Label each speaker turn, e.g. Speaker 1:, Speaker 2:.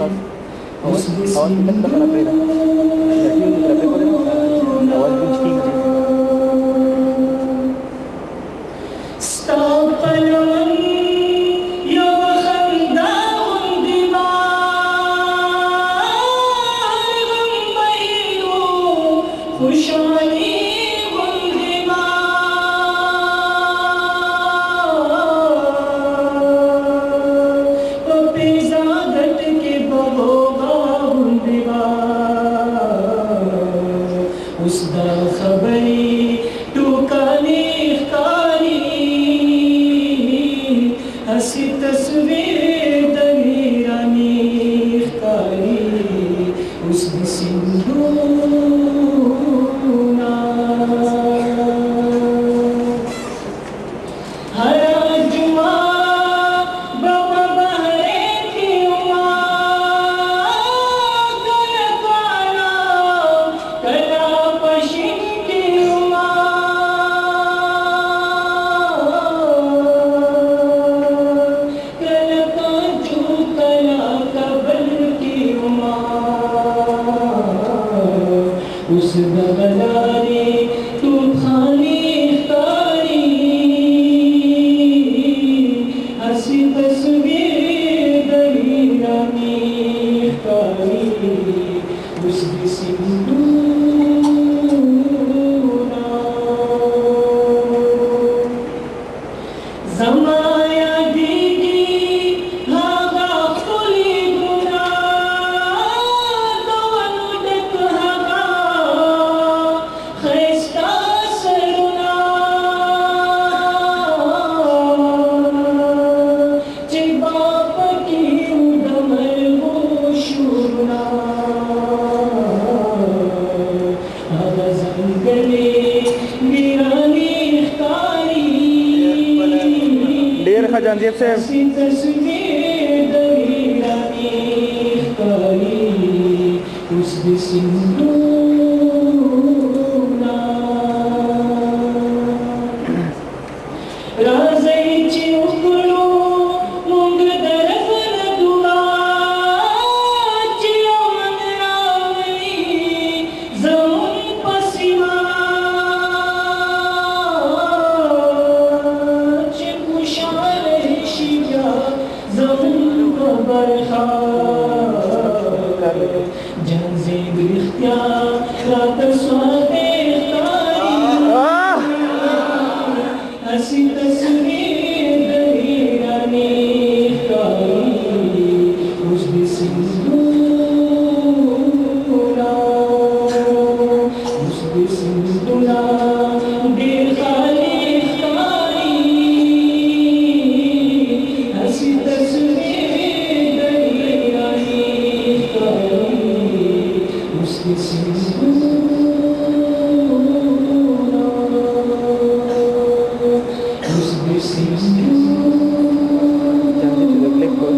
Speaker 1: lakas. Awas, awas kita para pera. Jadi yung grabe ko rin awas bunchki kasi.
Speaker 2: Stop alone, you're down the खुशहाली उसदा खबरी टुकानी कारी हसी तस्वीर दलीरानी कारी उस सिंधुना हरा जुआ बाबा बहरे की उमा कलकाना कला पशिन की उमा कलका जो कला कबल की उमा उस दबलारी तूफानी कारी हसी तस्वीर दलीरानी कारी उस सिंधुना ज़माया दीदी हागा खुली गुना दवनुदक हागा खैस्ता सरुना चिबाप की उदमल होशुना हागा जंगले वीरानी कारी
Speaker 1: Dear Khajan Jeep से
Speaker 2: हसी तस्वीर दलीरानी कारी उस सिंधुना राज़ैची उखलो मुंग दरफन दुआ चियो मंगरावली ज़मुन पसिमा चिपुशार शिजा ज़मुन बरखा जंज़े बिख्तियार रात स्वादे हसी तस्वीर दलीरानी कारी उस सिंधुना उस सिंधुना दिल खाली कारी हसी तस्वीर दलीरानी कारी उस सिंधुना
Speaker 1: jangan juga klik kok.